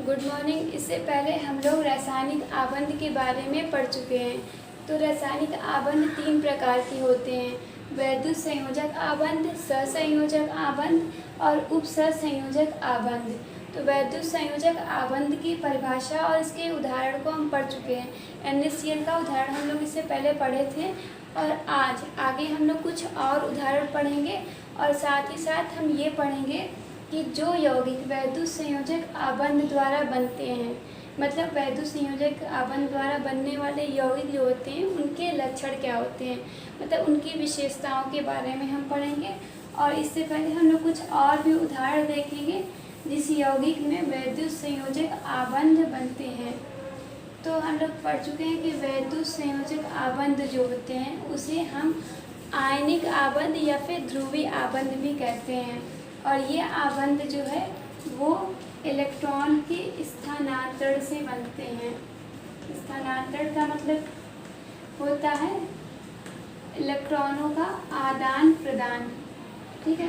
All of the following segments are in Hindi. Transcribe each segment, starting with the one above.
Good morning. इससे पहले हम लोग रासायनिक आबंध के बारे में पढ़ चुके हैं। तो रासायनिक आबंध 3 प्रकार के होते हैं: वैद्युत संयोजक आबंध, सहसंयोजक आबंध और उपसहसंयोजक आबंध। तो वैद्युत संयोजक आबंध की परिभाषा और इसके उदाहरण को हम पढ़ चुके हैं। NaCl का उदाहरण हम लोग इससे पहले पढ़े थे और आज आगे हम लोग कुछ और उदाहरण पढ़ेंगे और साथ ही साथ हम ये पढ़ेंगे कि जो यौगिक वैद्युत संयोजक आबंध द्वारा बनते हैं, मतलब वैद्युत संयोजक आबंध द्वारा बनने वाले यौगिक जो होते हैं उनके लक्षण क्या होते हैं, मतलब उनकी विशेषताओं के बारे में हम पढ़ेंगे। और इससे पहले हम लोग कुछ और भी उदाहरण देखेंगे जिस यौगिक में वैद्युत संयोजक आबंध बनते हैं। तो हम लोग पढ़ चुके हैं कि वैद्युत संयोजक आबंध जो होते हैं उसे हम आयनिक आबंध या फिर ध्रुवीय आबंध भी कहते हैं। और ये आबंध जो है वो इलेक्ट्रॉन के स्थानांतरण से बनते हैं। स्थानांतरण का मतलब होता है इलेक्ट्रॉनों का आदान प्रदान, ठीक है।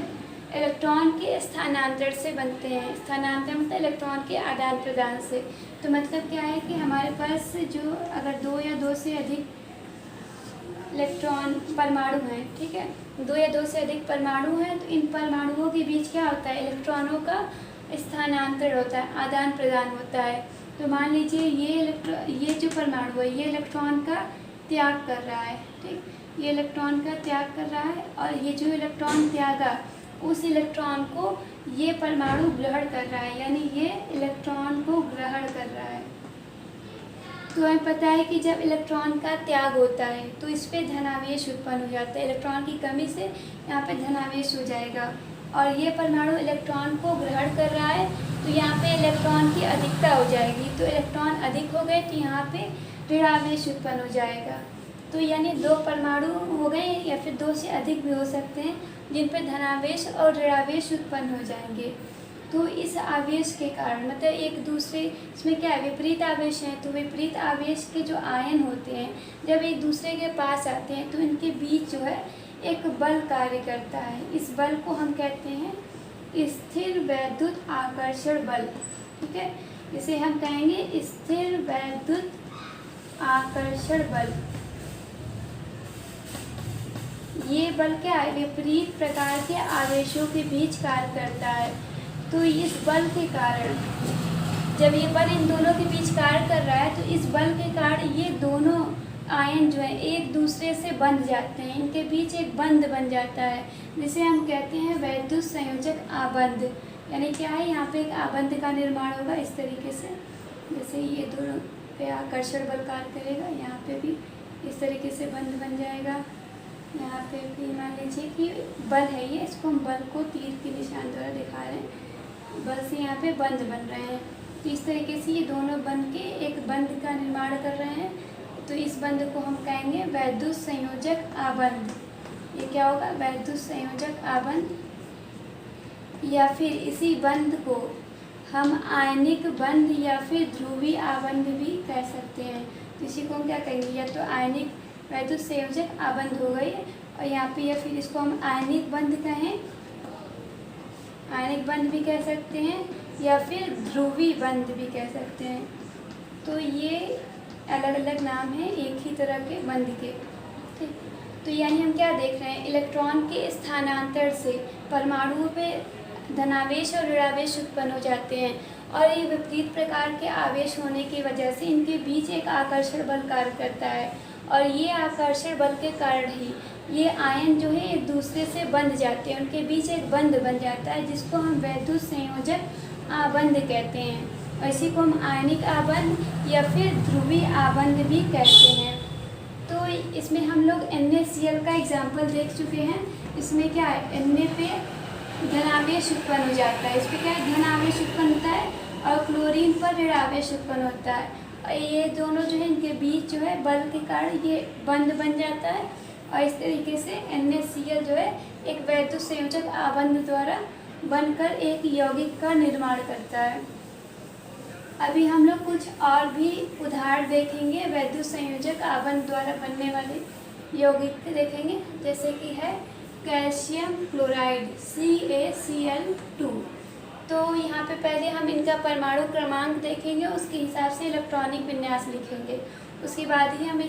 इलेक्ट्रॉन के स्थानांतरण से बनते हैं। स्थानांतरण मतलब इलेक्ट्रॉन के आदान प्रदान से। तो मतलब क्या है कि हमारे पास जो अगर 2 या 2 से अधिक इलेक्ट्रॉन परमाणु हैं, ठीक है, 2 या 2 से अधिक परमाणु हैं, तो इन परमाणुओं के बीच क्या होता है, इलेक्ट्रॉनों का स्थानांतरण होता है, आदान प्रदान होता है। तो मान लीजिए ये जो परमाणु है ये इलेक्ट्रॉन का त्याग कर रहा है, ठीक, ये इलेक्ट्रॉन का त्याग कर रहा है और ये जो इलेक्ट्रॉन त्यागा उस इलेक्ट्रॉन को ये परमाणु ग्रहण कर रहा है, यानी ये इलेक्ट्रॉन को ग्रहण कर रहा है। तो हमें पता है कि जब इलेक्ट्रॉन का त्याग होता है तो इस पर धनावेश उत्पन्न हो जाता है। इलेक्ट्रॉन की कमी से यहाँ पे धनावेश हो जाएगा और ये परमाणु इलेक्ट्रॉन को ग्रहण कर रहा है, तो यहाँ पे इलेक्ट्रॉन की अधिकता हो जाएगी। तो इलेक्ट्रॉन अधिक हो गए तो यहाँ पे ऋणावेश उत्पन्न हो जाएगा। तो यानी 2 परमाणु हो गए या फिर 2 से अधिक भी हो सकते हैं जिन पर धनावेश और ऋणावेश उत्पन्न हो जाएंगे। तो इस आवेश के कारण मतलब एक दूसरे इसमें क्या है, विपरीत आवेश हैं, तो विपरीत आवेश के जो आयन होते हैं जब एक दूसरे के पास आते हैं तो इनके बीच जो है एक बल कार्य करता है। इस बल को हम कहते हैं स्थिर वैद्युत आकर्षण बल, ठीक है, इसे हम कहेंगे स्थिर वैद्युत आकर्षण बल। ये बल क्या है, विपरीत प्रकार के आवेशों के बीच कार्य करता है। तो इस बल के कारण जब ये बल इन दोनों के बीच कार्य कर रहा है तो इस बल के कारण ये दोनों आयन जो है एक दूसरे से बंध जाते हैं, इनके बीच एक बंध बन जाता है जिसे हम कहते हैं वैद्युत संयोजक आबंध। यानी क्या है, यहाँ पे एक आबंध का निर्माण होगा इस तरीके से, जैसे ये दोनों पे आकर्षण बल कार्य करेगा, यहाँ पे भी इस तरीके से बंध बन जाएगा। यहाँ पे भी मान लीजिए कि बल है ये, इसको हम बल को तीर के निशान द्वारा दिखा रहे हैं, बल से यहाँ पे बंध बन रहे हैं। तो इस तरीके से ये दोनों बन के एक बंध का निर्माण कर रहे हैं। तो इस बंध को हम कहेंगे वैद्युत संयोजक आबंध। ये क्या होगा, वैद्युत संयोजक आबंध। या फिर इसी बंध को हम आयनिक बंध या फिर ध्रुवीय आबंध भी कह सकते हैं। तो इसी को हम क्या कहेंगे, या तो आयनिक वैद्युत संयोजक आबंध हो गई और यहाँ पे, या फिर इसको हम आयनिक बंध कहें, आयनिक बंध भी कह सकते हैं या फिर ध्रुवीय बंध भी कह सकते हैं। तो ये अलग अलग नाम हैं एक ही तरह के बंध के, ठीक। तो यानी हम क्या देख रहे हैं, इलेक्ट्रॉन के स्थानांतरण से परमाणुओं पे धनावेश और ऋणावेश उत्पन्न हो जाते हैं और ये विपरीत प्रकार के आवेश होने की वजह से इनके बीच एक आकर्षण बल कार्य करता है और ये आकर्षण बल के कारण ही ये आयन जो है एक दूसरे से बंध जाते हैं, उनके बीच एक बंध बन जाता है जिसको हम वैद्युत संयोजक आबंध कहते हैं। और इसी को हम आयनिक आबंध या फिर ध्रुवीय आबंध भी कहते हैं। तो इसमें हम लोग NaCl का एग्जाम्पल देख चुके हैं। इसमें क्या है, Na पे धनावेश उत्पन्न हो जाता है, इस पर क्या है, धनावेश उत्पन्न होता है और क्लोरीन पर ऋणावेश उत्पन्न होता है। और ये दोनों जो है इनके बीच जो है बल के कारण ये बंध बन जाता है और इस तरीके से NaCl जो है एक वैद्युत संयोजक आबंध द्वारा बनकर एक यौगिक का निर्माण करता है। अभी हम लोग कुछ और भी उदाहरण देखेंगे वैद्युत संयोजक आबंध द्वारा बनने वाले यौगिक देखेंगे, जैसे कि है कैल्शियम क्लोराइड CaCl2। तो यहाँ पे पहले हम इनका परमाणु क्रमांक देखेंगे, उसके हिसाब से इलेक्ट्रॉनिक विन्यास लिखेंगे। उसके बाद ही हम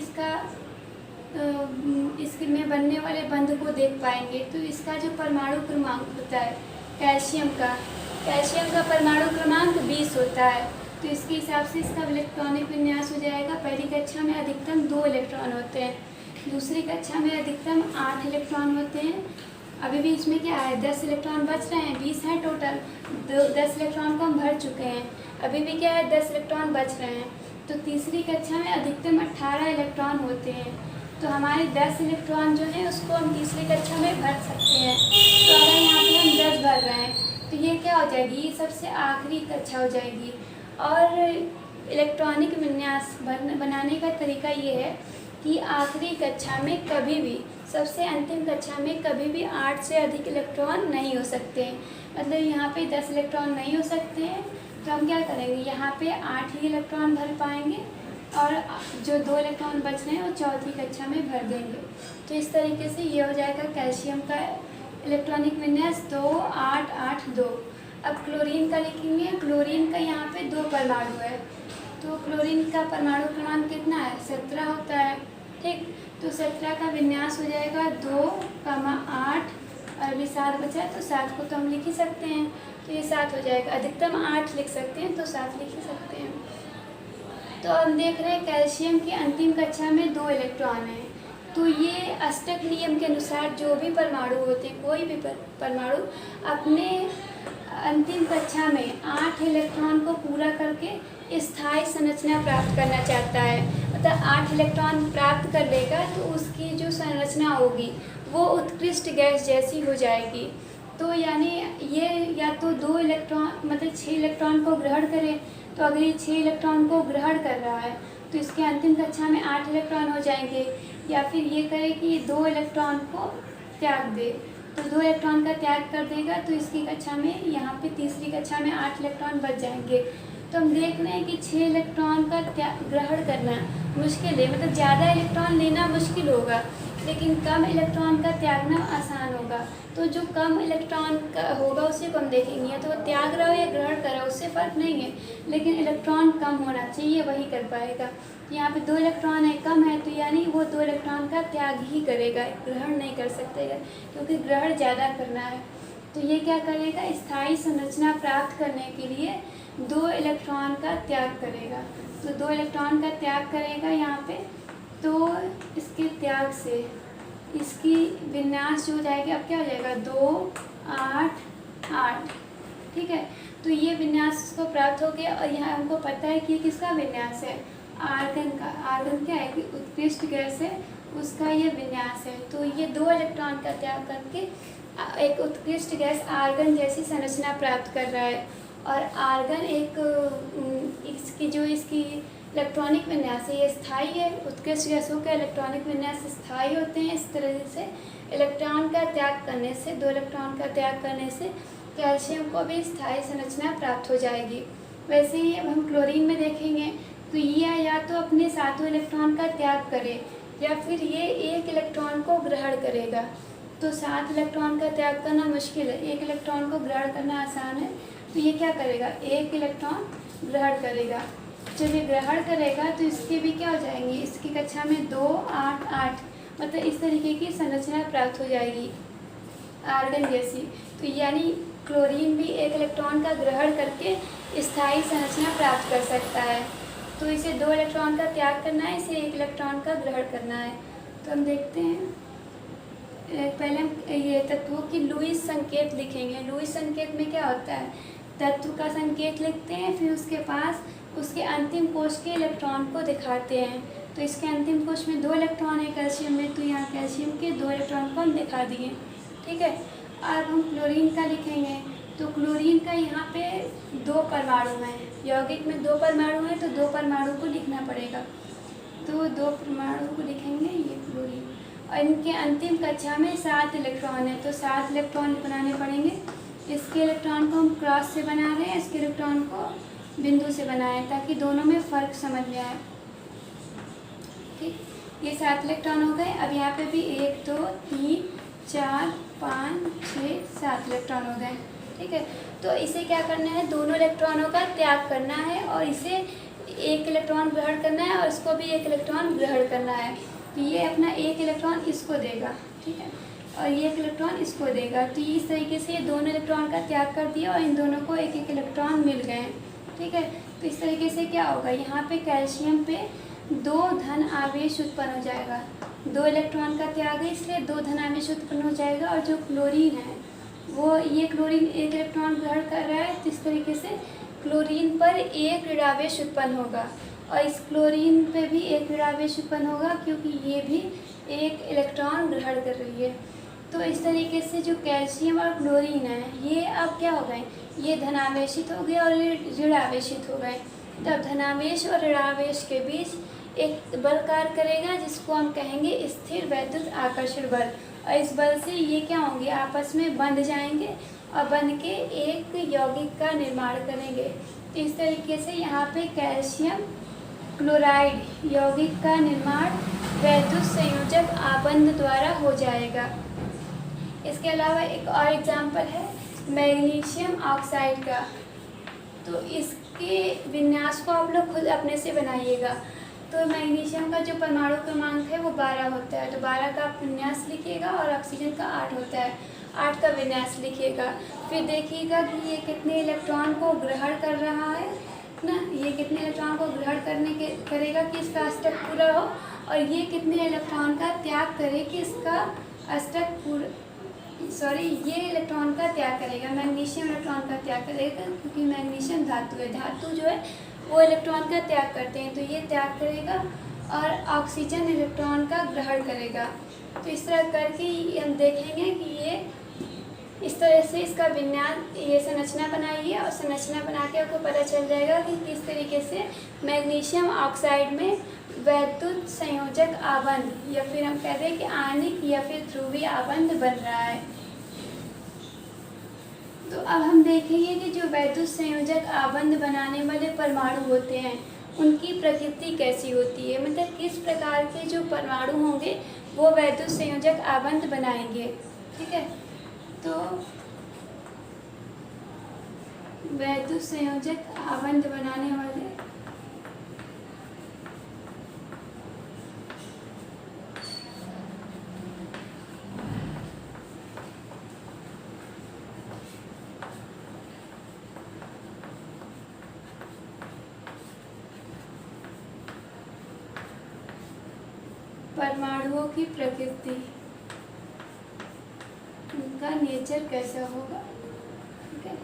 इसमें बनने वाले बंध को देख पाएंगे। तो इसका जो परमाणु क्रमांक होता है कैल्शियम का परमाणु क्रमांक 20 होता है। तो इसके हिसाब से इसका इलेक्ट्रॉनिक विन्यास हो जाएगा। पहली कक्षा में अधिकतम 2 इलेक्ट्रॉन होते हैं, दूसरी कक्षा में अधिकतम 8 इलेक्ट्रॉन होते हैं। अभी भी इसमें क्या है, 10 इलेक्ट्रॉन बच रहे हैं, 20 हैं टोटल। 10 इलेक्ट्रॉन को हम भर चुके हैं, अभी भी क्या है 10 इलेक्ट्रॉन बच रहे हैं। तो तीसरी कक्षा में अधिकतम 18 इलेक्ट्रॉन होते हैं। तो हमारे 10 इलेक्ट्रॉन जो हैं उसको हम तीसरी कक्षा में भर सकते हैं। तो अगर यहाँ पे हम 10 भर रहे हैं तो ये क्या हो जाएगी, ये सबसे आखिरी कक्षा हो जाएगी। और इलेक्ट्रॉनिक विन्यास बनाने का तरीका ये है कि आखिरी कक्षा में कभी भी, सबसे अंतिम कक्षा में कभी भी 8 से अधिक इलेक्ट्रॉन नहीं हो सकते हैं। मतलब यहाँ पे 10 इलेक्ट्रॉन नहीं हो सकते हैं। तो हम क्या करेंगे, यहाँ पे 8 ही इलेक्ट्रॉन भर पाएंगे और जो 2 इलेक्ट्रॉन बच रहे हैं वो चौथी कक्षा में भर देंगे। तो इस तरीके से ये हो जाएगा कैल्शियम का इलेक्ट्रॉनिक विन्यास 2, 8, 8, 2। अब क्लोरीन का लिखेंगे। क्लोरीन का यहाँ पे 2 परमाणु है। तो क्लोरीन का परमाणु क्रमांक कितना है, 17 होता है। ठीक, तो 17 का विन्यास हो जाएगा 2, 8 और अभी 7 बचा है, तो 7 को तो हम लिख ही सकते हैं। तो ये 7 हो जाएगा। अधिकतम 8 लिख सकते हैं, तो 7 लिख ही सकते हैं। तो हम देख रहे हैं कैल्शियम की अंतिम कक्षा में 2 इलेक्ट्रॉन हैं। तो ये अष्टक नियम के अनुसार जो भी परमाणु होते हैं, कोई भी परमाणु अपने अंतिम कक्षा में 8 इलेक्ट्रॉन को पूरा करके स्थायी संरचना प्राप्त करना चाहता है। मतलब 8 इलेक्ट्रॉन प्राप्त कर लेगा तो उसकी जो संरचना होगी वो उत्कृष्ट गैस जैसी हो जाएगी। तो यानी ये या तो 2 इलेक्ट्रॉन मतलब 6 इलेक्ट्रॉन को ग्रहण करे। तो अगर ये 6 इलेक्ट्रॉन को ग्रहण कर रहा है तो इसके अंतिम कक्षा में 8 इलेक्ट्रॉन हो जाएंगे। या फिर ये करे कि ये 2 इलेक्ट्रॉन को त्याग दे, तो 2 इलेक्ट्रॉन का त्याग कर देगा तो इसकी कक्षा में, यहाँ पे तीसरी कक्षा में 8 इलेक्ट्रॉन बच जाएंगे। तो हम देख रहे हैं कि 6 इलेक्ट्रॉन का ग्रहण करना मुश्किल है। मतलब ज़्यादा इलेक्ट्रॉन लेना मुश्किल होगा, लेकिन कम इलेक्ट्रॉन का त्यागना आसान होगा। तो जो कम इलेक्ट्रॉन का होगा उसे को हम देखेंगे, तो वो त्याग रहा हो या ग्रहण कर रहा हो उससे फ़र्क नहीं है, लेकिन इलेक्ट्रॉन कम होना चाहिए, वही कर पाएगा। यहाँ पे 2 इलेक्ट्रॉन है, कम है, तो यानी वो 2 इलेक्ट्रॉन का त्याग ही करेगा, ग्रहण नहीं कर सकतेगा, क्योंकि ग्रहण ज़्यादा करना है। तो ये क्या करेगा, स्थायी संरचना प्राप्त करने के लिए 2 इलेक्ट्रॉन का त्याग करेगा। तो 2 इलेक्ट्रॉन का त्याग करेगा यहाँ पे, तो इसके त्याग से इसकी विन्यास जो हो जाएगी, अब क्या हो जाएगा 2, 8, 8। ठीक है, तो ये विन्यास इसको प्राप्त हो गया। और यहाँ हमको पता है कि ये किसका विन्यास है, आर्गन का। आर्गन क्या है कि उत्कृष्ट गैस है, उसका ये विन्यास है। तो ये 2 इलेक्ट्रॉन का त्याग करके एक उत्कृष्ट गैस आर्गन जैसी संरचना प्राप्त कर रहा है। और आर्गन इसकी इलेक्ट्रॉनिक विन्यास है, ये स्थायी है। उत्कृष्ट गैसों के इलेक्ट्रॉनिक विन्यास स्थायी होते हैं। इस तरह से इलेक्ट्रॉन का त्याग करने से, 2 इलेक्ट्रॉन का त्याग करने से कैल्शियम को भी स्थायी संरचना प्राप्त हो जाएगी। वैसे ही अब हम क्लोरीन में देखेंगे, तो ये या तो अपने 7 इलेक्ट्रॉन का त्याग करे या फिर ये 1 इलेक्ट्रॉन को ग्रहण करेगा। तो 7 इलेक्ट्रॉन का त्याग करना मुश्किल है, 1 इलेक्ट्रॉन को ग्रहण करना आसान है। तो ये क्या करेगा, 1 इलेक्ट्रॉन ग्रहण करेगा। जब ये ग्रहण करेगा तो इसके भी क्या हो जाएंगे, इसकी कक्षा में 2, 8, 8, मतलब इस तरीके की संरचना प्राप्त हो जाएगी आर्गन जैसी। तो यानी क्लोरीन भी 1 इलेक्ट्रॉन का ग्रहण करके स्थायी संरचना प्राप्त कर सकता है। तो इसे 2 इलेक्ट्रॉन का त्याग करना है, इसे 1 इलेक्ट्रॉन का ग्रहण करना है। तो हम देखते हैं, पहले हम ये तत्वों की लुईस संकेत लिखेंगे। लुईस संकेत में क्या होता है, तत्व का संकेत लिखते हैं, फिर उसके पास उसके अंतिम कोश के इलेक्ट्रॉन को दिखाते हैं। तो इसके अंतिम कोश में 2 इलेक्ट्रॉन है कैल्शियम में, तो यहाँ कैल्शियम के 2 इलेक्ट्रॉन को हम दिखा दिए। ठीक है, अब हम क्लोरीन का लिखेंगे। तो क्लोरीन का यहाँ पे 2 परमाणु हैं, यौगिक में 2 परमाणु हैं, तो 2 परमाणु को लिखना पड़ेगा। तो 2 परमाणु को लिखेंगे, ये क्लोरीन। और इनके अंतिम कक्षा में 7 इलेक्ट्रॉन है, तो 7 इलेक्ट्रॉन बनाने पड़ेंगे। इसके इलेक्ट्रॉन को हम क्रॉस से बना रहे हैं, इसके इलेक्ट्रॉन को बिंदु से बनाएं, ताकि दोनों में फ़र्क समझ में आए। ठीक, ये 7 इलेक्ट्रॉन हो गए। अब यहाँ पे भी 1, 2, 3, 4, 5, 6, 7 इलेक्ट्रॉन हो गए। ठीक है, तो इसे क्या करना है, दोनों इलेक्ट्रॉनों का त्याग करना है और इसे एक इलेक्ट्रॉन ग्रहण करना है और इसको भी एक इलेक्ट्रॉन ग्रहण करना है। तो ये अपना एक इलेक्ट्रॉन इसको देगा, ठीक है, और ये एक इलेक्ट्रॉन इसको देगा। तो इस तरीके से ये दोनों इलेक्ट्रॉन का त्याग कर दिया और इन दोनों को एक एक इलेक्ट्रॉन मिल गए, ठीक है। तो इस तरीके से क्या होगा, यहाँ पे कैल्शियम पे 2 धन आवेश उत्पन्न हो जाएगा। 2 इलेक्ट्रॉन का त्याग है इसलिए 2 धन आवेश उत्पन्न हो जाएगा। और जो क्लोरीन है वो, ये क्लोरीन एक इलेक्ट्रॉन ग्रहण कर रहा है, तो इस तरीके से क्लोरीन पर एक ऋणावेश उत्पन्न होगा और इस क्लोरीन पे भी एक ऋणावेश उत्पन्न होगा क्योंकि ये भी एक इलेक्ट्रॉन ग्रहण कर रही है। तो इस तरीके से जो कैल्शियम और क्लोरीन है ये अब क्या हो गए, ये धनावेशित हो गए और ये ऋणावेशित हो गए। तब धनावेश और ऋणावेश के बीच एक बल कार्य करेगा जिसको हम कहेंगे स्थिर वैद्युत आकर्षण बल। और इस बल से ये क्या होंगे, आपस में बंध जाएंगे और बन के एक यौगिक का निर्माण करेंगे। तो इस तरीके से यहाँ पे कैल्शियम क्लोराइड यौगिक का निर्माण वैद्युत संयोजक आबंध द्वारा हो जाएगा। इसके अलावा एक और एग्जाम्पल है मैग्नीशियम ऑक्साइड का। तो इसके विन्यास को आप लोग खुद अपने से बनाइएगा। तो मैग्नीशियम का जो परमाणु क्रमांक है वो 12 होता है, तो 12 का आप विन्यास लिखिएगा और ऑक्सीजन का 8 होता है, 8 का विन्यास लिखिएगा। फिर देखिएगा कि ये कितने इलेक्ट्रॉन को ग्रहण कर रहा है ना, ये कितने इलेक्ट्रॉन को ग्रहण करेगा कि इसका अष्टक पूरा हो, और ये कितने इलेक्ट्रॉन का त्याग करे कि इसका अष्टक पूरा, ये इलेक्ट्रॉन का त्याग करेगा, मैग्नीशियम इलेक्ट्रॉन का त्याग करेगा क्योंकि मैग्नीशियम धातु है, धातु जो है वो इलेक्ट्रॉन का त्याग करते हैं, तो ये त्याग करेगा और ऑक्सीजन इलेक्ट्रॉन का ग्रहण करेगा। तो इस तरह करके हम देखेंगे कि ये इस तरह से इसका विन्यास, ये संरचना बनाइए और संरचना बना के आपको पता चल जाएगा कि किस तरीके से मैग्नीशियम ऑक्साइड में वैद्युत संयोजक आबंध या फिर हम कहते हैं कि आणिक या फिर ध्रुवीय आबंध बन रहा है। तो अब हम देखेंगे कि जो वैद्युत संयोजक आबंध बनाने वाले परमाणु होते हैं उनकी प्रकृति कैसी होती है, मतलब किस प्रकार के जो परमाणु होंगे वो वैद्युत संयोजक आबंध बनाएंगे, ठीक है। तो वैद्युत संयोजक आबंध बनाने वाले परमाणुओं की प्रकृति, उनका नेचर कैसा होगा, ठीक है।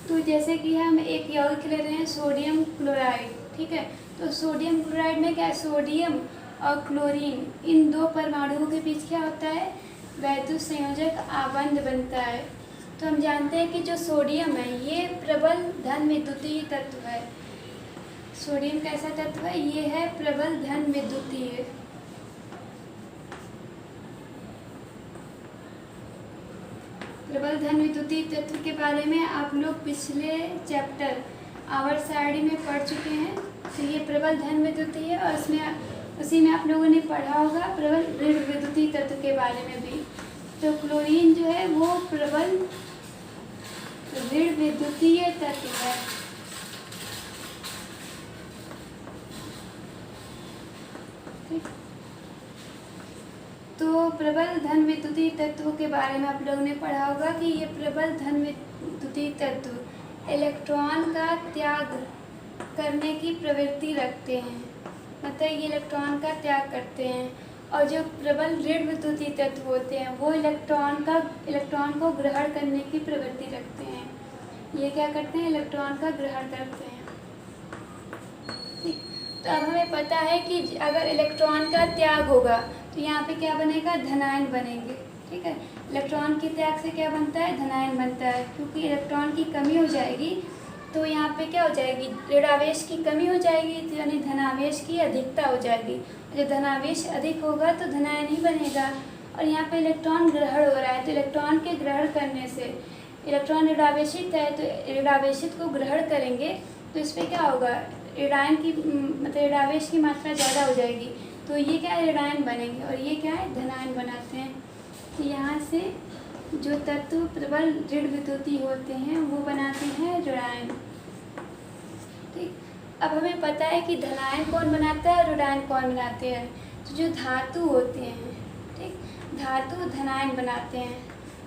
तो जैसे कि हम एक यौगिक ले रहे हैं सोडियम क्लोराइड, ठीक है। तो सोडियम क्लोराइड में क्या है, सोडियम और क्लोरीन इन 2 परमाणुओं के बीच क्या होता है, वैद्युत संयोजक आबंध बनता है। तो हम जानते हैं कि जो सोडियम है ये प्रबल धन विद्युतीय तत्व है। सोडियम कैसा तत्व है, ये है प्रबल धन विद्युतीय। प्रबल धन विद्युतीय तत्व के बारे में आप लोग पिछले चैप्टर आवर्त सारणी में पढ़ चुके हैं। तो ये प्रबल धन विद्युतीय है और उसी में आप लोगों ने पढ़ा होगा प्रबल ऋण विद्युतीय तत्व के बारे में भी। तो क्लोरीन जो है वो प्रबल ऋण विद्युतीय तत्व है। तो प्रबल धन विद्युतीय तत्व के बारे में आप लोगों ने पढ़ा होगा कि ये प्रबल धन विद्युतीय तत्व इलेक्ट्रॉन का त्याग करने की प्रवृत्ति रखते हैं, मतलब ये इलेक्ट्रॉन का त्याग करते हैं। और जो प्रबल ऋण विद्युतीय तत्व होते हैं वो इलेक्ट्रॉन को ग्रहण करने की प्रवृत्ति रखते हैं। ये क्या करते हैं, इलेक्ट्रॉन का ग्रहण करते हैं, ठीक। तो अब हमें पता है कि अगर इलेक्ट्रॉन का त्याग होगा तो यहाँ पे क्या बनेगा, धनायन बनेंगे, ठीक है। इलेक्ट्रॉन के त्याग से क्या बनता है, धनायन बनता है, क्योंकि इलेक्ट्रॉन की कमी हो जाएगी तो यहाँ पे क्या हो जाएगी, ऋणावेश की कमी हो जाएगी, तो यानी धनावेश की अधिकता हो जाएगी। जब धनावेश अधिक होगा तो धनायन ही बनेगा। और यहाँ पे इलेक्ट्रॉन ग्रहण हो रहा है, तो इलेक्ट्रॉन के ग्रहण करने से इलेक्ट्रॉन ऋणावेशित है तो ऋणावेशित को ग्रहण करेंगे तो इस पर क्या होगा, ऋणायन की मतलब ऋणावेश की मात्रा ज़्यादा हो जाएगी। तो ये क्या है, ऋणायन बनेंगे, और ये क्या है, धनायन बनाते हैं। तो यहाँ से जो तत्व प्रबल ऋण विद्युतीय होते हैं वो बनाते हैं ऋणायन। ठीक, अब हमें पता है कि धनायन कौन बनाता है और ऋणायन कौन बनाते हैं। तो जो धातु होते हैं, ठीक, धातु धनायन बनाते हैं,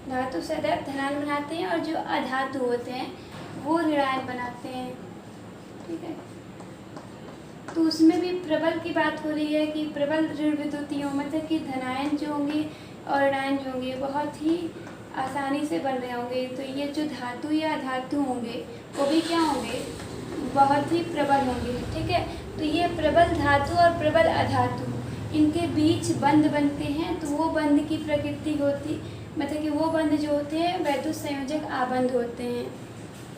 धातु सदैव धनायन बनाते हैं, और जो अधातु होते हैं वो ऋणायन बनाते हैं। ठीक है, तो उसमें भी प्रबल की बात हो रही है कि प्रबल ऋण विद्युतीय मतलब कि धनायन जो होंगे और ऋणायन जो होंगे बहुत ही आसानी से बन रहे होंगे। तो ये जो धातु या अधातु होंगे वो भी क्या होंगे, बहुत ही प्रबल होंगे। ठीक है, तो ये प्रबल धातु और प्रबल अधातु इनके बीच बंध बनते हैं। तो वो बंध की प्रकृति होती, मतलब कि वो बंध जो होते हैं वैद्युत संयोजक आबंध होते हैं।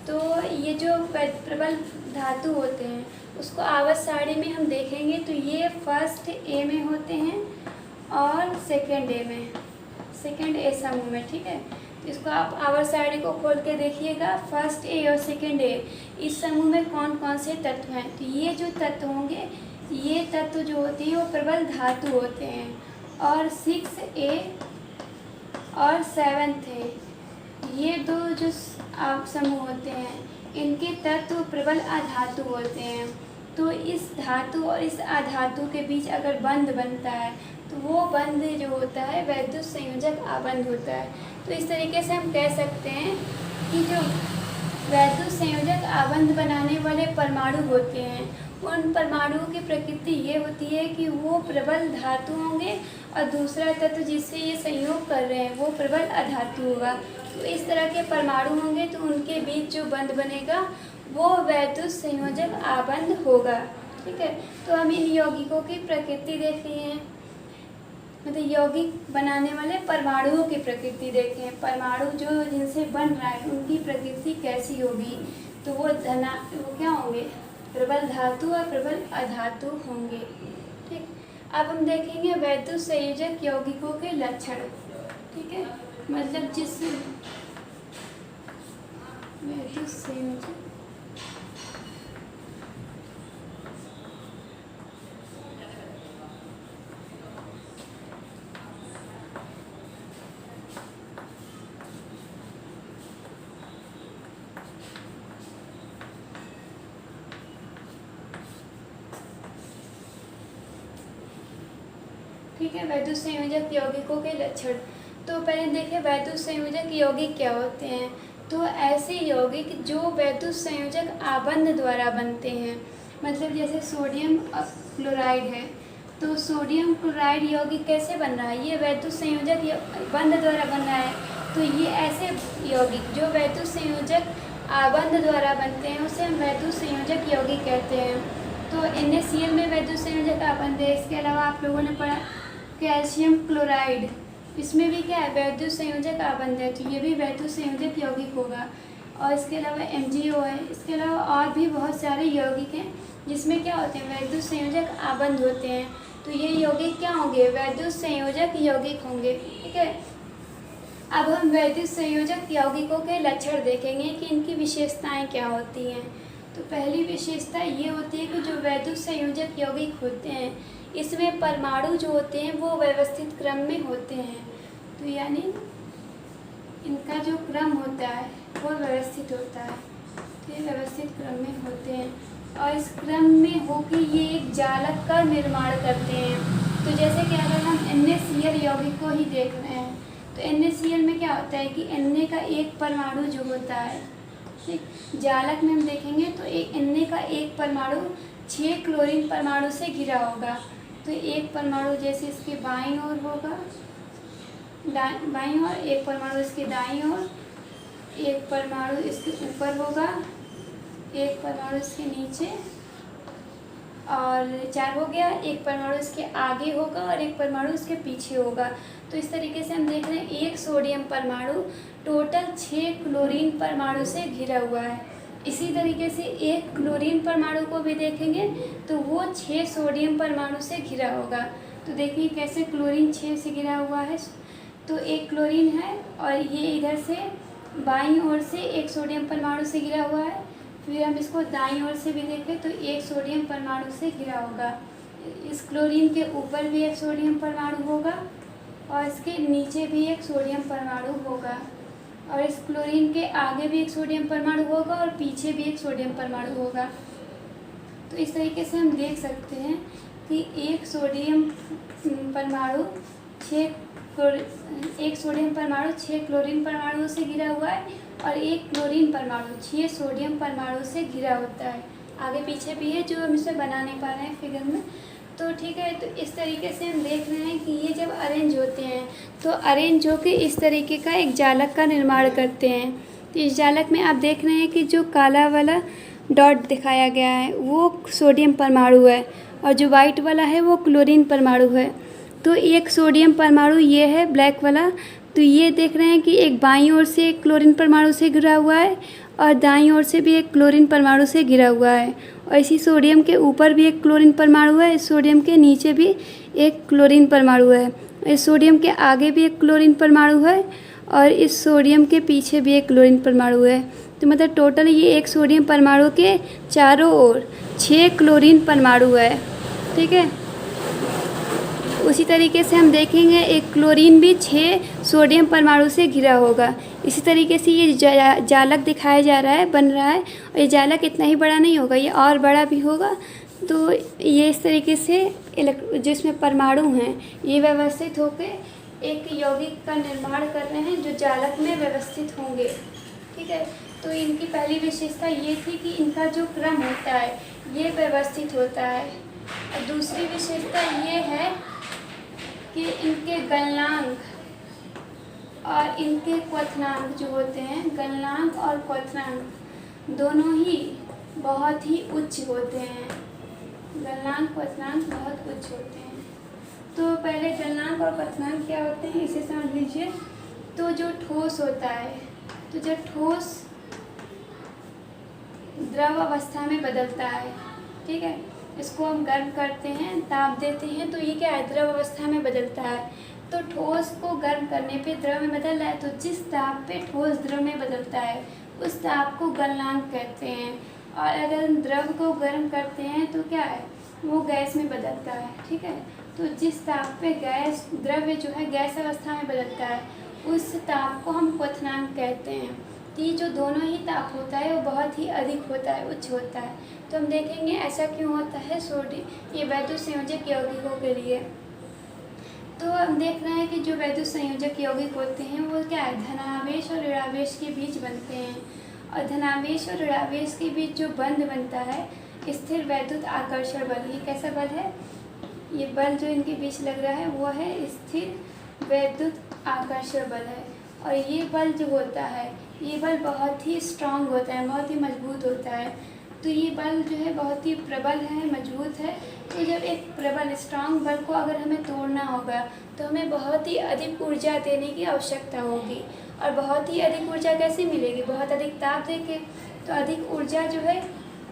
तो ये जो प्रबल धातु होते हैं उसको आवर्त सारणी में हम देखेंगे तो ये फर्स्ट ए में होते हैं और सेकंड ए में, सेकंड ए समूह में। ठीक है, तो इसको आप आवर्त सारणी को खोल के देखिएगा, फर्स्ट ए और सेकंड ए, इस समूह में कौन कौन से तत्व हैं। तो ये जो तत्व होंगे, ये तत्व जो होते हैं वो प्रबल धातु होते हैं, और 6A और 7th है, ये दो जो समूह होते हैं इनके तत्व प्रबल अधातु होते हैं। तो इस धातु और इस अधातु के बीच अगर बंध बनता है तो वो बंध जो होता है वैद्युत संयोजक आबंध होता है। तो इस तरीके से हम कह सकते हैं कि जो वैद्युत संयोजक आबंध बनाने वाले परमाणु होते हैं उन परमाणुओं की प्रकृति ये होती है कि वो प्रबल धातु होंगे और दूसरा तत्व जिससे ये संयोग कर रहे हैं वो प्रबल अधातु होगा। तो इस तरह के परमाणु होंगे तो उनके बीच जो बंध बनेगा वो वैद्युत संयोजक आबंध होगा। ठीक है, तो हम इन यौगिकों की प्रकृति देख लिए हैं, मतलब यौगिक बनाने वाले परमाणुओं की प्रकृति देखे हैं। परमाणु जो जिनसे बन रहा है उनकी प्रकृति कैसी होगी, तो वो क्या होंगे, प्रबल धातु और प्रबल अधातु होंगे। ठीक, अब हम देखेंगे वैद्युत संयोजक यौगिकों के लक्षण। ठीक है, मतलब जिस वैद्युत संयोजक ठीक है, वैद्युत संयोजक यौगिकों के लक्षण। तो पहले देखें वैद्युत संयोजक यौगिक क्या होते हैं। तो ऐसे यौगिक जो वैद्युत संयोजक आबंध द्वारा बनते हैं, मतलब जैसे सोडियम क्लोराइड है, तो सोडियम क्लोराइड यौगिक कैसे बन रहा है, ये वैद्युत संयोजक बंध द्वारा बन रहा है। तो ये ऐसे यौगिक जो वैद्युत संयोजक आबंध द्वारा बनते हैं उसे हम वैद्युत संयोजक यौगिक कहते हैं। तो NaCl में वैद्युत संयोजक आबंध है। इसके अलावा आप लोगों ने पढ़ा कैल्शियम क्लोराइड, इसमें भी क्या है, वैद्युत संयोजक आबंध है, तो ये भी वैद्युत संयोजक यौगिक होगा। और इसके अलावा MgO है। इसके अलावा और भी बहुत सारे यौगिक हैं जिसमें क्या होते हैं, वैद्युत संयोजक आबंध होते हैं। तो ये यौगिक क्या होंगे, वैद्युत संयोजक यौगिक होंगे। ठीक है, अब हम वैद्युत संयोजक यौगिकों के लक्षण देखेंगे कि इनकी विशेषताएं क्या होती हैं। तो पहली विशेषता ये होती है कि जो वैद्युत संयोजक यौगिक होते हैं इसमें परमाणु जो होते हैं वो व्यवस्थित क्रम में होते हैं। तो यानी इनका जो क्रम होता है वो व्यवस्थित होता है, तो ये व्यवस्थित क्रम में होते हैं और इस क्रम में होकर ये एक जालक का निर्माण करते हैं। तो जैसे कि अगर हम NaCl यौगिक को ही देख रहे हैं तो NaCl में क्या होता है कि Na का एक परमाणु जो होता है, ठीक, जालक में हम देखेंगे तो एक Na का एक परमाणु 6 क्लोरीन परमाणु से घिरा होगा। तो एक परमाणु जैसे इसके बाईं ओर होगा, बाईं ओर, एक परमाणु इसके दाईं ओर, एक परमाणु इसके ऊपर होगा, एक परमाणु इसके नीचे, और 4 हो गया। एक परमाणु इसके आगे होगा और एक परमाणु इसके पीछे होगा। तो इस तरीके से हम देख रहे हैं एक सोडियम परमाणु टोटल 6 क्लोरीन परमाणु से घिरा हुआ है। इसी तरीके से एक क्लोरीन परमाणु को भी देखेंगे तो वो 6 सोडियम परमाणु से घिरा होगा। तो देखिए कैसे क्लोरीन 6 से घिरा हुआ है। तो एक क्लोरीन है और ये इधर से बाईं ओर से एक सोडियम परमाणु से घिरा हुआ है। फिर हम इसको दाईं ओर से भी देखें तो एक सोडियम परमाणु से घिरा होगा। इस क्लोरीन के ऊपर भी एक सोडियम परमाणु होगा और इसके नीचे भी एक सोडियम परमाणु होगा, और इस क्लोरीन के आगे भी एक सोडियम परमाणु होगा और पीछे भी एक सोडियम परमाणु होगा। तो इस तरीके से हम देख सकते हैं कि एक सोडियम परमाणु 6 क्लोरीन परमाणुओं से घिरा हुआ है और एक क्लोरीन परमाणु 6 सोडियम परमाणु से घिरा होता है। आगे पीछे भी है जो हम इसे बना नहीं पा रहे हैं फिगर में। तो ठीक है, तो इस तरीके से हम देख रहे हैं कि ये जब अरेंज होते हैं तो अरेंज होकर इस तरीके का एक जालक का निर्माण करते हैं। तो इस जालक में आप देख रहे हैं कि जो काला वाला डॉट दिखाया गया है वो सोडियम परमाणु है और जो वाइट वाला है वो क्लोरीन परमाणु है। तो एक सोडियम परमाणु ये है ब्लैक वाला, तो ये देख रहे हैं कि एक बाईं ओर से एक क्लोरीन परमाणु से घिरा हुआ है और दाईं ओर से भी एक क्लोरीन परमाणु से घिरा हुआ है, और इसी सोडियम के ऊपर भी एक क्लोरीन परमाणु है, इस सोडियम के नीचे भी एक क्लोरीन परमाणु है, इस सोडियम के आगे भी एक क्लोरीन परमाणु है और इस सोडियम के पीछे भी एक क्लोरीन परमाणु है। तो मतलब टोटल ये एक सोडियम परमाणु के चारों ओर 6 क्लोरीन परमाणु है। ठीक है, उसी तरीके से हम देखेंगे एक क्लोरीन भी 6 सोडियम परमाणु से घिरा होगा। इसी तरीके से ये जालक दिखाया जा रहा है, बन रहा है, और ये जालक इतना ही बड़ा नहीं होगा, ये और बड़ा भी होगा। तो ये इस तरीके से जिसमें परमाणु हैं ये व्यवस्थित होकर एक यौगिक का निर्माण कर रहे हैं जो जालक में व्यवस्थित होंगे। ठीक है, तो इनकी पहली विशेषता ये थी कि इनका जो क्रम होता है ये व्यवस्थित होता है, और दूसरी विशेषता ये है कि इनके गलनांक और इनके क्वथनांक जो होते हैं, गलनांक और क्वथनांक दोनों ही बहुत ही उच्च होते हैं। गलनांक क्वथनांक बहुत उच्च होते हैं। तो पहले गलनांक और क्वथनांक क्या होते हैं इसे समझ लीजिए। तो जो ठोस होता है, तो जब ठोस द्रव अवस्था में बदलता है, ठीक है, इसको हम गर्म करते हैं, ताप देते हैं, तो ये क्या है, द्रव अवस्था में बदलता है। तो ठोस को गर्म करने पे द्रव में बदल रहा है, तो जिस ताप पे ठोस द्रव में बदलता है उस ताप को गलनांक कहते हैं। और अगर हम द्रव को गर्म करते हैं तो क्या है, वो गैस में बदलता है। ठीक है, तो जिस ताप पे गैस द्रव्य जो है गैस अवस्था में बदलता है उस ताप को हम क्वथनांक कहते हैं। तो ये जो दोनों ही ताप होता है वो बहुत ही अधिक होता है, उच्च होता है। तो हम देखेंगे ऐसा क्यों होता है ये वैद्युत संयोजक यौगिकों के लिए। तो हम देख रहे हैं कि जो वैद्युत संयोजक यौगिक होते हैं वो क्या है, धनावेश और ऋणावेश के बीच बनते हैं, और धनावेश और ऋणावेश के बीच जो बंध बनता है स्थिर वैद्युत आकर्षण बल। ये कैसा बल है, ये बल जो इनके बीच लग रहा है वो है स्थिर वैद्युत आकर्षण बल है। और ये बल जो होता है ये बल बहुत ही स्ट्रांग होता है, बहुत ही मजबूत होता है। तो ये बल जो है बहुत ही प्रबल है, मजबूत है। तो जब एक प्रबल स्ट्रांग बल को अगर हमें तोड़ना होगा तो हमें बहुत ही अधिक ऊर्जा देने की आवश्यकता होगी। और बहुत ही अधिक ऊर्जा कैसे मिलेगी, बहुत अधिक ताप देके। तो अधिक ऊर्जा जो है,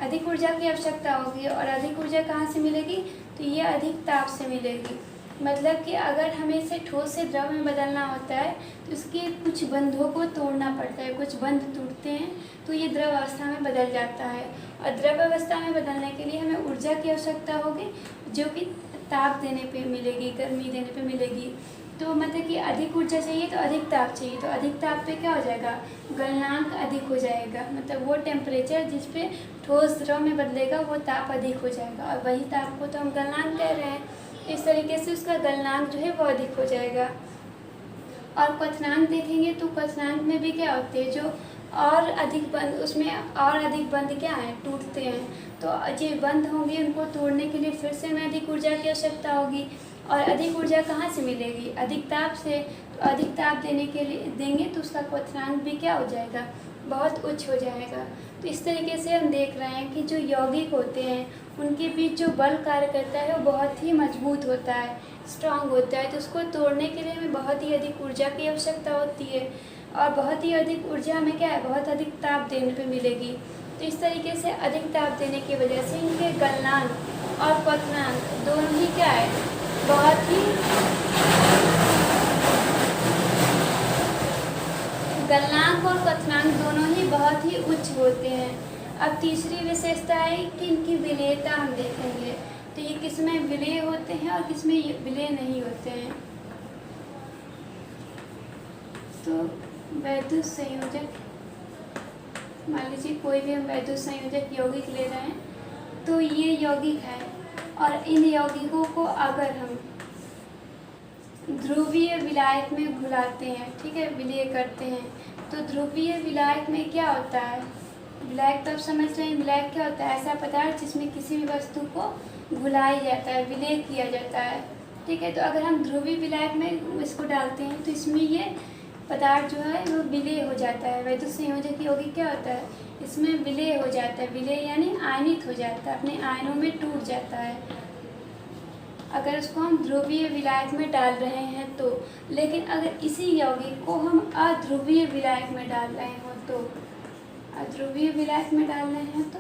अधिक ऊर्जा की आवश्यकता होगी, और अधिक ऊर्जा कहाँ से मिलेगी, तो ये अधिक ताप से मिलेगी। मतलब कि अगर हमें इसे ठोस से द्रव में बदलना होता है तो इसके कुछ बंधों को तोड़ना पड़ता है, कुछ बंध टूटते हैं तो ये द्रव अवस्था में बदल जाता है। और द्रव अवस्था में बदलने के लिए हमें ऊर्जा की आवश्यकता होगी जो कि ताप देने पे मिलेगी, गर्मी देने पे मिलेगी। तो मतलब कि अधिक ऊर्जा चाहिए तो अधिक ताप चाहिए, तो अधिक ताप पे क्या हो जाएगा, गलनांक अधिक हो जाएगा। मतलब वो टेम्परेचर जिस पे ठोस द्रव में बदलेगा वो ताप अधिक हो जाएगा, और वही ताप को तो हम गलनांक कह रहे हैं। इस तरीके से उसका गलनांक जो है वो अधिक हो जाएगा। और क्वथनांक देखेंगे तो क्वथनांक में भी क्या होते हैं, जो और अधिक बंध, उसमें और अधिक बंध क्या है, टूटते हैं। तो जो बंध होंगे उनको तोड़ने के लिए फिर से हमें अधिक ऊर्जा की आवश्यकता होगी, और अधिक ऊर्जा कहाँ से मिलेगी, अधिक ताप से। तो अधिक ताप देने के लिए देंगे तो उसका क्वथनांक भी क्या हो जाएगा, बहुत उच्च हो जाएगा। तो इस तरीके से हम देख रहे हैं कि जो यौगिक होते हैं उनके बीच जो बल कार्य करता है वो बहुत ही मजबूत होता है, स्ट्रांग होता है। तो उसको तोड़ने के लिए हमें बहुत ही अधिक ऊर्जा की आवश्यकता होती है, और बहुत ही अधिक ऊर्जा हमें क्या है, बहुत अधिक ताप देने पे मिलेगी। तो इस तरीके से अधिक ताप देने की वजह से इनके गलनांक और क्वथनांक दोनों ही क्या है, बहुत ही गलनांक और क्वथनांक दोनों ही बहुत ही उच्च होते हैं। अब तीसरी विशेषता है कि इनकी विलेयता हम देखेंगे। तो ये किस में विलय होते हैं और किस में विलय नहीं होते हैं। तो वैद्युत संयोजक, मान लीजिए कोई भी हम वैद्युत संयोजक यौगिक ले रहे हैं, तो ये यौगिक है और इन यौगिकों को अगर हम ध्रुवीय विलायक में घुलाते हैं, ठीक है, विलय करते हैं, तो ध्रुवीय विलायक में क्या होता है, विलायक तो आप समझ रहे हैं, विलायक क्या होता है, ऐसा पदार्थ जिसमें किसी भी वस्तु को घुलाया जाता है, विलय किया जाता है, ठीक है। तो अगर हम ध्रुवीय विलायक में इसको डालते हैं तो इसमें ये पदार्थ जो है वो विलय हो जाता है। वैद्युत संयोजक यौगिक क्या होता है, इसमें विलय हो जाता है, विलय यानी आयनित हो जाता है, अपने आयनों में टूट जाता है अगर उसको हम ध्रुवीय विलायक में डाल रहे हैं तो। लेकिन अगर इसी यौगिक को हम अध्रुवीय विलायक में डाल रहे हो तो, अध्रुवीय विलायक में डाल रहे हैं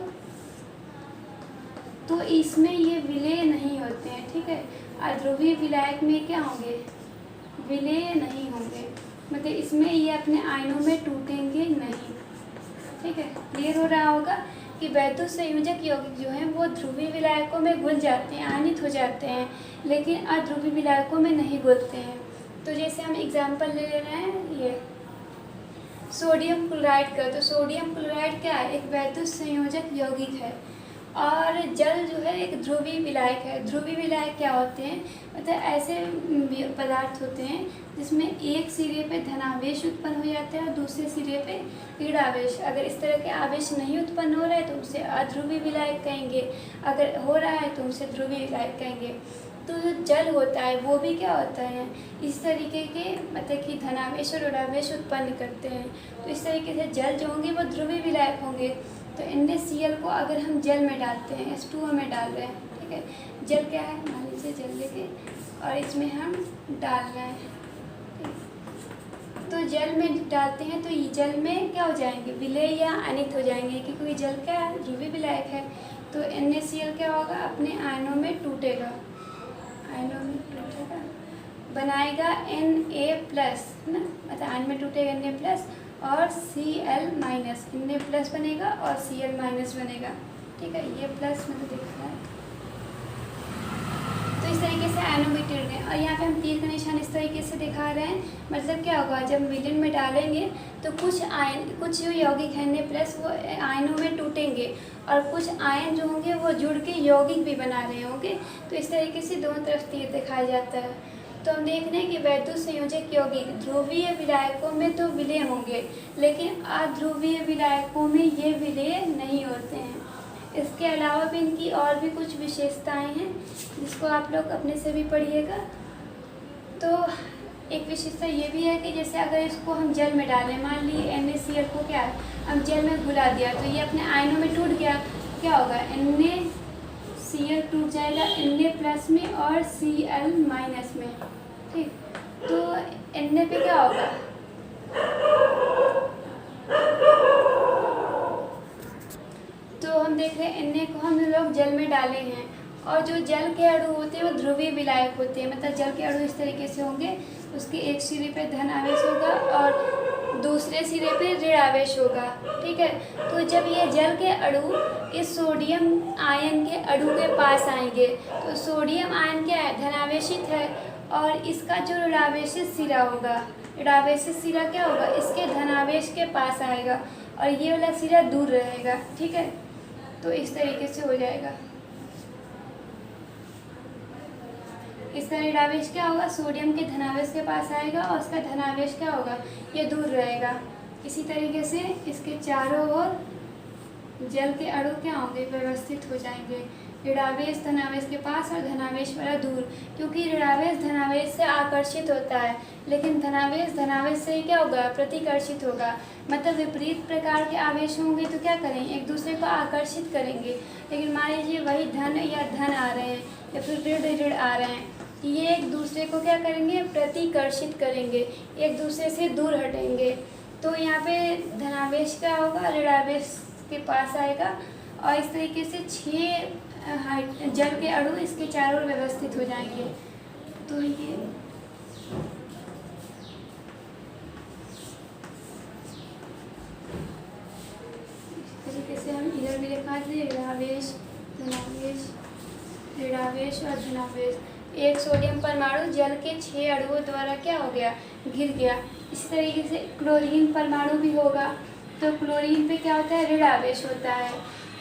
तो इसमें ये विलय नहीं होते हैं, ठीक है। अध्रुवीय विलायक में क्या होंगे, विलय नहीं होंगे, मतलब इसमें ये अपने आयनों में टूटेंगे नहीं, ठीक है। क्लियर हो रहा होगा कि वैद्युत संयोजक यौगिक जो हैं वो ध्रुवीय विलायकों में घुल जाते हैं, आयनित हो जाते हैं, लेकिन अध्रुवीय विलायकों में नहीं घुलते हैं। तो जैसे हम एग्जांपल ले रहे हैं ये सोडियम क्लोराइड का, तो सोडियम क्लोराइड क्या है, एक वैद्युत संयोजक यौगिक है और जल जो है एक ध्रुवीय विलायक है। ध्रुवीय विलायक क्या होते हैं, मतलब ऐसे पदार्थ होते हैं जिसमें एक सिरे पे धनावेश उत्पन्न हो जाता है और दूसरे सिरे पे ऋणावेश। अगर इस तरह के आवेश नहीं उत्पन्न हो रहा है तो उसे अध्रुवीय विलायक कहेंगे, अगर हो रहा है तो उसे ध्रुवीय विलायक कहेंगे। तो जो जल होता है वो भी क्या होता है, इस तरीके के मतलब कि धनावेश और ऋणावेश उत्पन्न करते हैं। तो इस तरीके से जल जो होंगे वो ध्रुवीय विलायक होंगे। तो NaCl को अगर हम जल में डालते हैं, H2O में डाल रहे हैं, ठीक है, जल क्या है, मान लीजिए जल लेके और इसमें हम डाल रहे हैं, तो जल में डालते हैं तो ये जल में क्या हो जाएंगे, विलय या आयनित हो जाएंगे, क्योंकि जल क्या है, ध्रुवीय विलायक है। तो NaCl क्या होगा, अपने आयनों में टूटेगा, आयनों में टूटेगा, बनाएगा Na+, ना, मतलब आयन में टूटेगा Na+ और Cl-, Na+ बनेगा और Cl- बनेगा, ठीक है, ये प्लस मतलब दिख रहा है। तो इस तरीके से आयनों में टूट गए और यहाँ पे हम तीर का निशान इस तरीके से दिखा रहे हैं। मतलब क्या होगा, जब विलयन में डालेंगे तो कुछ जो यौगिक है Na+ वो आयनों में टूटेंगे और कुछ आयन जो होंगे वो जुड़ के यौगिक भी बना रहे होंगे। तो इस तरीके से दोनों तरफ तीर दिखाया जाता है। तो हम देख रहे हैं कि वैद्युत संयोजक यौगिक ध्रुवीय विलायकों में तो विलय होंगे, लेकिन अध्रुवीय विलायकों में ये विलय नहीं होते हैं। इसके अलावा भी इनकी और भी कुछ विशेषताएं हैं जिसको आप लोग अपने से भी पढ़िएगा। तो एक विशेषता ये भी है कि जैसे अगर इसको हम जल में डालें, मान लीजिए NaCl को क्या है, हम जल में घुला दिया तो ये अपने आयनों में टूट गया, क्या होगा, NaCl टूट जाएगा Na+ में और Cl- में, ठीक। तो Na पे क्या होगा, तो हम देख रहे हैं Na को हम लोग जल में डाले हैं और जो जल के अणु होते हैं वो ध्रुवीय विलायक होते हैं। मतलब जल के अणु इस तरीके से होंगे, उसके एक सिरे पे धन आवेश होगा और दूसरे सिरे पे ऋण आवेश होगा, ठीक है। तो जब ये जल के अणु इस सोडियम आयन के अणु के पास आएंगे तो सोडियम आयन क्या है, धनावेशित है और इसका जो ऋणावेशित सिरा होगा, ऋणावेशित सिरा क्या होगा, इसके धनावेश के पास आएगा और ये वाला सिरा दूर रहेगा, ठीक है। तो इस तरीके से हो जाएगा। इसका ऋणावेश क्या होगा, सोडियम के धनावेश के पास आएगा और उसका धनावेश क्या होगा, ये दूर रहेगा। इसी तरीके से इसके चारों ओर जल के अणु क्या होंगे, व्यवस्थित हो जाएंगे। ऋणावेश धनावेश के पास और धनावेश वाला दूर, क्योंकि ऋणावेश धनावेश से आकर्षित होता है लेकिन धनावेश धनावेश से क्या होगा, प्रतिकर्षित होगा। मतलब विपरीत प्रकार के आवेश होंगे तो क्या करेंगे, एक दूसरे को आकर्षित करेंगे। लेकिन मान लीजिए वही धन या धन आ रहे हैं या फिर ऋण ऋण आ रहे हैं, ये एक दूसरे को क्या करेंगे, प्रतिकर्षित करेंगे, एक दूसरे से दूर हटेंगे। तो यहाँ पे धनावेश क्या होगा, ऋणावेश के पास आएगा और इस तरीके से 6 जल के अणु इसके चारों ओर व्यवस्थित हो जाएंगे। तो ये इस तरीके से हम इधर भी लिखा थे, ऋणावेश धनावेश ऋणावेश और धनावेश। एक सोडियम परमाणु जल के 6 अणुओं द्वारा क्या हो गया, घिर गया। इसी तरीके से क्लोरीन परमाणु भी होगा, तो क्लोरीन पे क्या होता है, ऋणावेश होता है।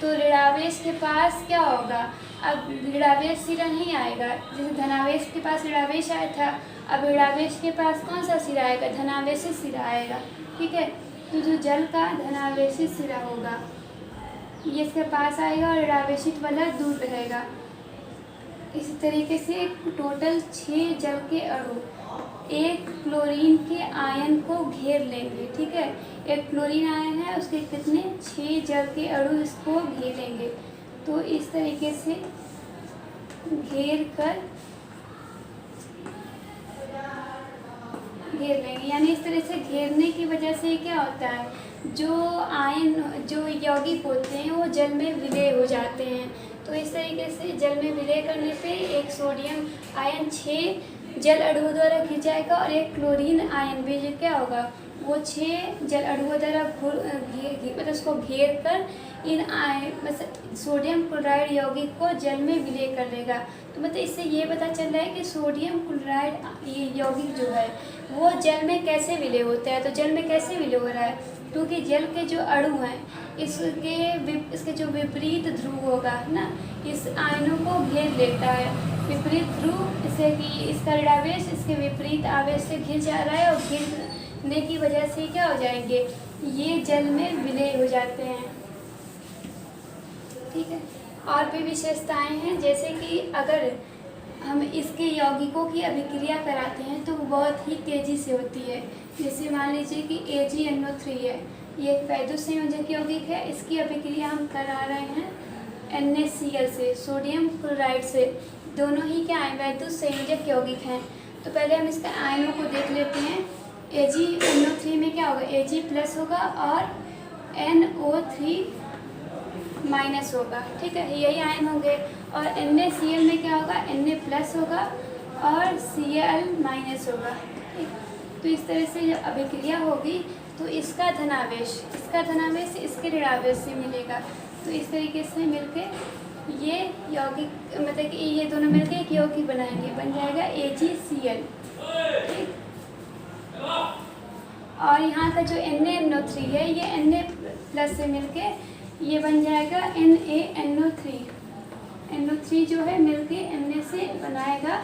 तो ऋणावेश के पास क्या होगा, अब ऋणावेश सिरा नहीं आएगा, जैसे धनावेश के पास ऋणावेश आया था, अब ऋणावेश के पास कौन सा सिरा आएगा, धनावेशी सिरा आएगा। ठीक है, तो जो जल का धनावेशी सिरा होगा ये इसके पास आएगा और ऋणावेशित वाला दूर रहेगा। इसी तरीके से टोटल 6 जल के अणु एक क्लोरीन के आयन को घेर लेंगे। ठीक है, एक क्लोरीन आयन है, उसके कितने 6 जल के अणु इसको घेरेंगे। तो इस तरीके से घेर लेंगे, यानी इस तरह से घेरने की वजह से क्या होता है, जो आयन जो यौगिक होते हैं वो जल में विलय हो जाते हैं। तो इस तरीके से जल में विलय करने पे एक सोडियम आयन 6 जल अणुओं द्वारा घिर जाएगा और एक क्लोरीन आयन भी जो क्या होगा वो 6 जल अणुओं द्वारा मतलब उसको घेर कर इन मतलब सोडियम क्लोराइड यौगिक को जल में विलय कर लेगा। तो मतलब इससे ये पता चल रहा है कि सोडियम क्लोराइड ये यौगिक जो है वो जल में कैसे विलय होता है। तो जल में कैसे विलय हो रहा है, क्योंकि जल के जो अणु हैं इसके जो विपरीत ध्रुव होगा ना, इस आयनों को घेर लेता है। विपरीत ध्रुव जैसे कि इसका ऋणावेश इसके विपरीत आवेश से घिर जा रहा है और घिरने की वजह से क्या हो जाएंगे, ये जल में विलय हो जाते हैं। ठीक है, और भी विशेषताएं हैं, जैसे कि अगर हम इसके यौगिकों की अभिक्रिया कराते हैं तो वो बहुत ही तेज़ी से होती है। जैसे मान लीजिए कि AgNO3 है, ये एक वैद्युत संयोजक यौगिक है, इसकी अभिक्रिया हम करा रहे हैं NaCl से, सोडियम क्लोराइड से। दोनों ही क्या है, वैद्युत संयोजक यौगिक हैं। तो पहले हम इसके आयनों को देख लेते हैं। AgNO3 में क्या होगा, Ag+ होगा और NO3- होगा। ठीक है, यही आयन होंगे। और NaCl में क्या होगा, Na+ होगा और Cl- होगा। ठीक, तो इस तरह से जब अभिक्रिया होगी तो इसका धनावेश इसके ऋणावेश से मिलेगा। तो इस तरीके से मिलके ये यौगिक मतलब कि ये दोनों मिलके एक यौगिक बनाएंगे, बन जाएगा AgCl। ठीक, और यहाँ का जो NaNO3 है ये Na+ से मिलके ये बन जाएगा NaNO3। NO3 जो है मिलके Na से बनाएगा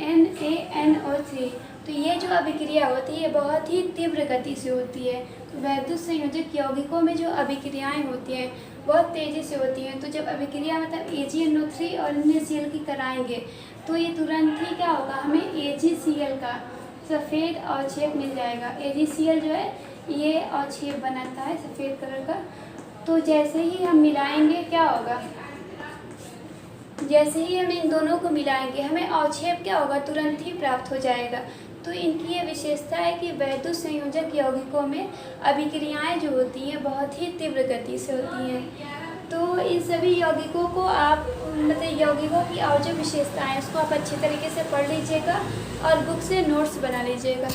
NaNO3। तो ये जो अभिक्रिया होती है बहुत ही तीव्र गति से होती है। तो वैद्युत संयोजक यौगिकों में जो अभिक्रियाएं होती हैं बहुत तेज़ी से होती हैं। तो जब अभिक्रिया मतलब AgNO3 और NaCl की कराएंगे तो ये तुरंत ही क्या होगा, हमें AgCl का सफ़ेद अवक्षेप मिल जाएगा। AgCl जो है ये अवक्षेप बनाता है सफ़ेद कलर का। तो जैसे ही हम मिलाएंगे क्या होगा, जैसे ही हम इन दोनों को मिलाएंगे हमें अवक्षेप क्या होगा, तुरंत ही प्राप्त हो जाएगा। तो इनकी ये विशेषता है कि वैद्युत संयोजक यौगिकों में अभिक्रियाएं जो होती हैं बहुत ही तीव्र गति से होती हैं। तो इन सभी यौगिकों को आप मतलब यौगिकों की और जो विशेषताएं उसको आप अच्छे तरीके से पढ़ लीजिएगा और बुक से नोट्स बना लीजिएगा।